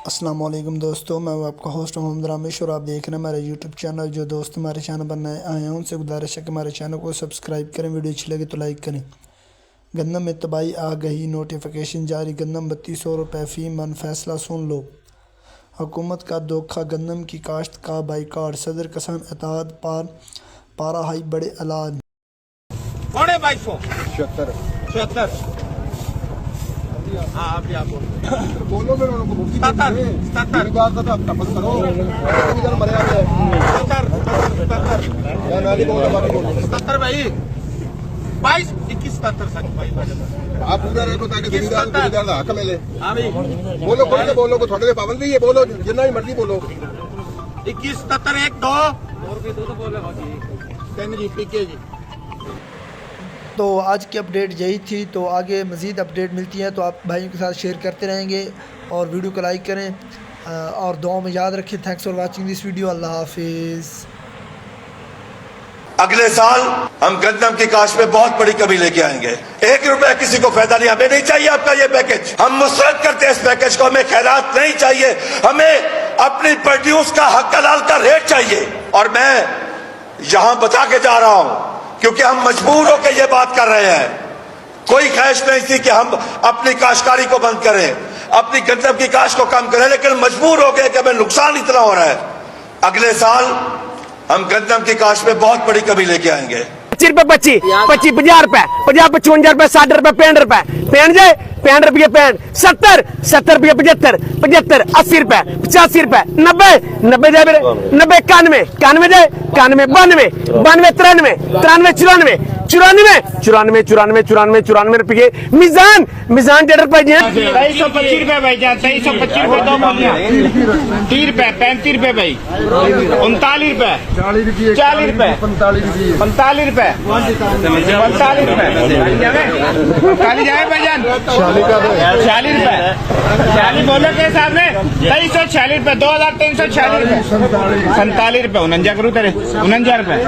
अस्सलाम वालेकुम दोस्तों, मैं हूं आपका होस्ट मोहम्मद रामेश और आप देख रहे हैं हमारा यूट्यूब चैनल। जो दोस्त हमारे चैनल पर नए आए हैं उनसे गुजारिश है कि हमारे चैनल को सब्सक्राइब करें, वीडियो अच्छी लगे तो लाइक करें। गंदम में तबाही आ गई, नोटिफिकेशन जारी, गंदम 3200 रुपये फ़ी मन, फैसला सुन लो। हुकूमत का धोखा, गंदम की काश्त का बाइकाट, सदर किसान इत्तेहाद पारा हाई बड़े ऐलान। 2276 हाँ आप बोलो फिर उनको मुफ्ती सत्तर बात का तपस करो इधर मरे आ गए या नाली बोलो बाकी बोलो 77 भाई 22 21 77 भाई आप पूरा रहे ताकि जमींदार का हक मिले। हाँ भाई बोलो कोई से बोलो को थोड़े से पाबंदी है, बोलो जितना ही मर्जी बोलो। 21 77 1 2 और भी 2 तो बोले बाकी जी पीके जी। तो आज की अपडेट यही थी। तो आगे मज़ीद अपडेट मिलती है तो आप भाइयों के साथ शेयर करते रहेंगे और वीडियो को लाइक करें और दुआ में याद रखें। Thanks for watching this video. अल्लाह हाफिज़। अगले साल हम गंदम की काश्त में बहुत बड़ी कमी लेके आएंगे। 1 रुपया किसी को फायदा नहीं, हमें नहीं चाहिए आपका ये पैकेज। हम मुस्तरद करते हैं इस पैकेज को, हमें खैरात नहीं चाहिए, हमें अपनी प्रोड्यूस का हक हलाल का रेट चाहिए। और मैं यहां बता के जा रहा हूं क्योंकि हम मजबूर होकर ये बात कर रहे हैं। कोई ख्वाहिश नहीं थी कि हम अपनी काश्तकारी को बंद करें, अपनी गंदम की काश्त को कम करें, लेकिन मजबूर हो गए कि हमें नुकसान इतना हो रहा है। अगले साल हम गंदम की काश्त में बहुत बड़ी कमी लेके आएंगे। 25 रुपए 25 50 रुपए 50 55 रुपए 60 रुपए 65 रुपए 65 रुपये 70 70 रुपये 75 80 रुपए 85 रुपए 90 90 जाए 90 91 91 जाए 91 92 93 93 94 रुपये मिजान टेडर पे 2325 रुपए भाई जान 2325 रुपए 2 मोलियां 30 रुपए 35 रुपए भाई 39 रुपए 40 रुपए 45 रुपए 45 जाए भाईजान 40 रुपए 40 बोलो के हिसाब में 2346 रुपए 2346 रुपए 47 रुपए 49 करूँ तेरे 49 रुपए।